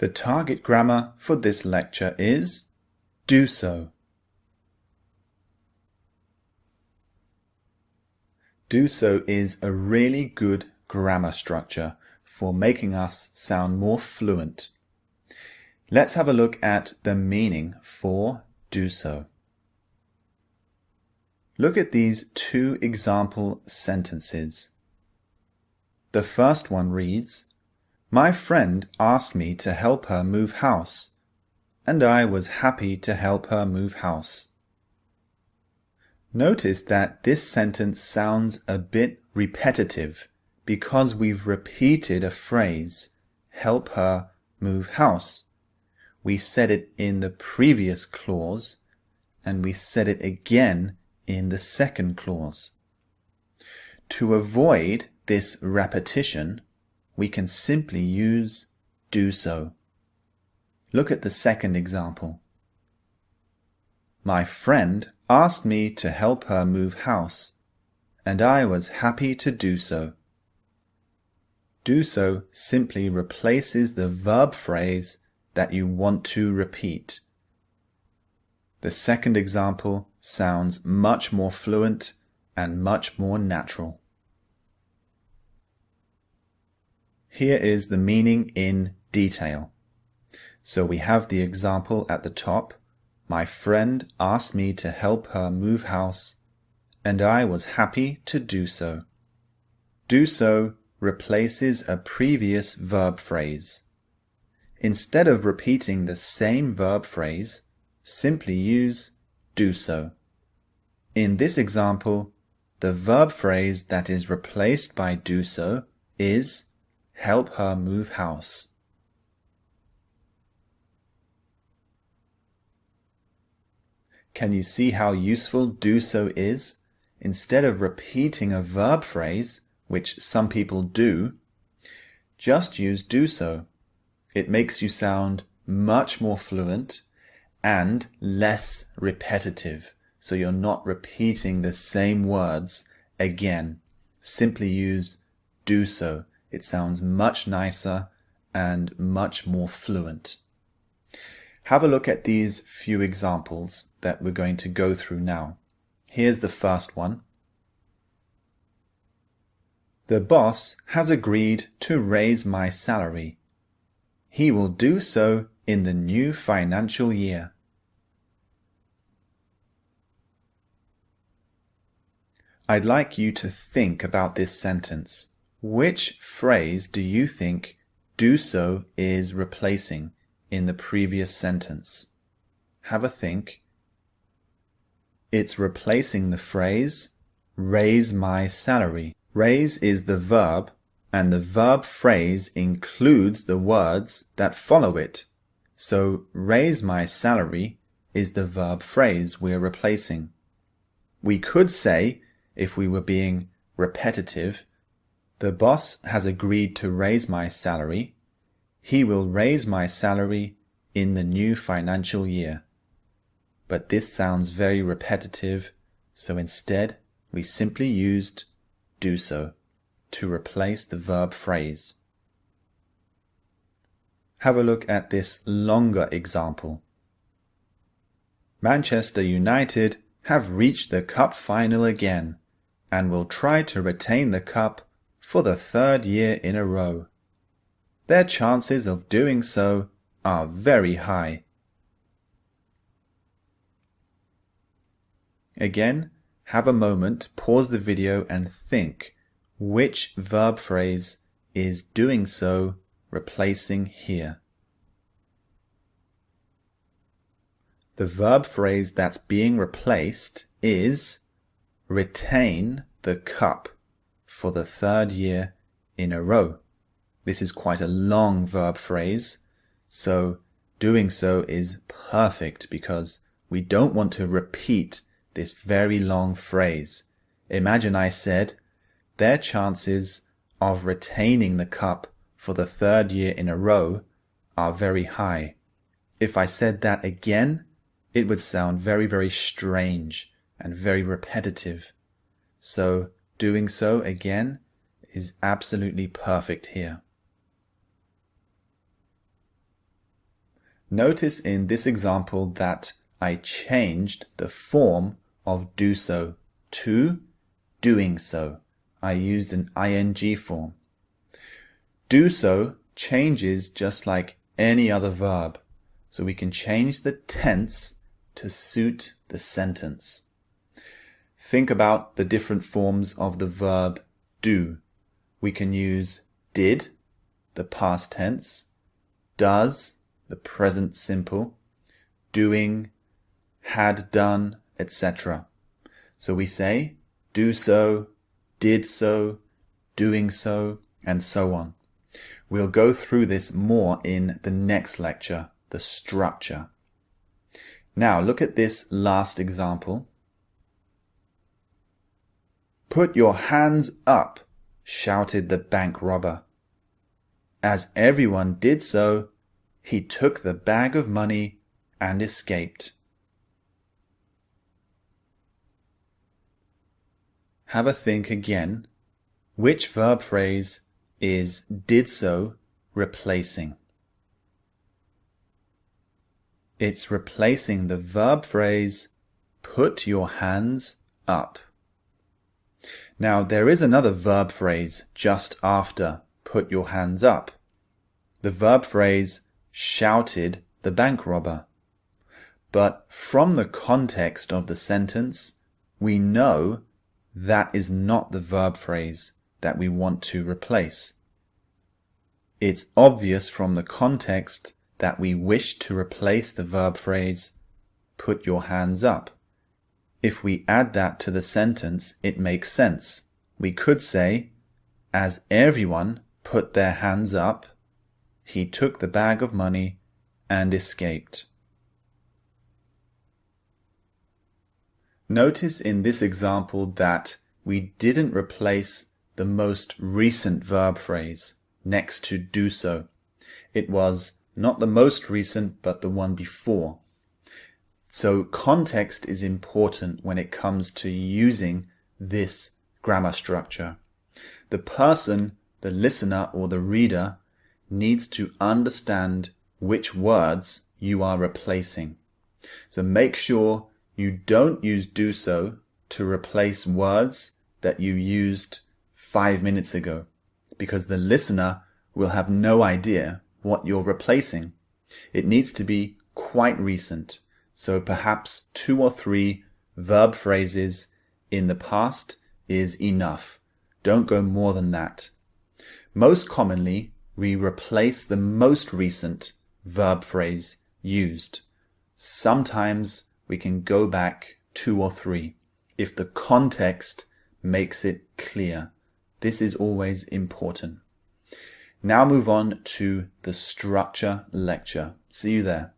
The target grammar for this lecture is do so. Do so is a really good grammar structure for making us sound more fluent. Let's have a look at the meaning for do so. Look at these two example sentences. The first one reads, "My friend asked me to help her move house, and I was happy to help her move house." Notice that this sentence sounds a bit repetitive because we've repeated a phrase, help her move house. We said it in the previous clause, and we said it again in the second clause. To avoid this repetition, we can simply use do so. Look at the second example. My friend asked me to help her move house, and I was happy to do so. Do so simply replaces the verb phrase that you want to repeat. The second example sounds much more fluent and much more natural. Here is the meaning in detail. So we have the example at the top. My friend asked me to help her move house, and I was happy to do so. Do so replaces a previous verb phrase. Instead of repeating the same verb phrase, simply use do so. In this example, the verb phrase that is replaced by do so is help her move house. Can you see how useful do so is? Instead of repeating a verb phrase, which some people do, just use do so. It makes you sound much more fluent and less repetitive, so you're not repeating the same words again. Simply use do so. It sounds much nicer and much more fluent. Have a look at these few examples that we're going to go through now. Here's the first one. The boss has agreed to raise my salary. He will do so in the new financial year. I'd like you to think about this sentence. Which phrase do you think do so is replacing in the previous sentence? Have a think. It's replacing the phrase raise my salary. Raise is the verb, and the verb phrase includes the words that follow it. So raise my salary is the verb phrase we're replacing. We could say, if we were being repetitive, the boss has agreed to raise my salary. He will raise my salary in the new financial year. But this sounds very repetitive, so instead we simply used do so to replace the verb phrase. Have a look at this longer example. Manchester United have reached the cup final again and will try to retain the cup for the third year in a row. Their chances of doing so are very high. Again, have a moment, pause the video and think which verb phrase is doing so replacing here. The verb phrase that's being replaced is retain the cup for the third year in a row. This is quite a long verb phrase, so doing so is perfect because we don't want to repeat this very long phrase. Imagine I said, their chances of retaining the cup for the third year in a row are very high. If I said that again, it would sound very, very strange and very repetitive. So doing so again is absolutely perfect here. Notice in this example that I changed the form of do so to doing so. I used an ing form. Do so changes just like any other verb, so we can change the tense to suit the sentence. Think about the different forms of the verb do. We can use did, the past tense, does, the present simple, doing, had done, etc. So we say do so, did so, doing so, and so on. We'll go through this more in the next lecture, the structure. Now look at this last example. "Put your hands up," shouted the bank robber. As everyone did so, he took the bag of money and escaped. Have a think again. Which verb phrase is did so replacing? It's replacing the verb phrase put your hands up. Now there is another verb phrase just after put your hands up. The verb phrase shouted the bank robber. But from the context of the sentence, we know that is not the verb phrase that we want to replace. It's obvious from the context that we wish to replace the verb phrase put your hands up. If we add that to the sentence, it makes sense. We could say, as everyone put their hands up, he took the bag of money and escaped. Notice in this example that we didn't replace the most recent verb phrase next to do so. It was not the most recent, but the one before. So context is important when it comes to using this grammar structure. The person, the listener or the reader, needs to understand which words you are replacing. So make sure you don't use do so to replace words that you used 5 minutes ago, because the listener will have no idea what you're replacing. It needs to be quite recent, so perhaps 2 or 3 verb phrases in the past is enough. Don't go more than that. Most commonly, we replace the most recent verb phrase used. Sometimes we can go back 2 or 3 if the context makes it clear. This is always important. Now move on to the structure lecture. See you there.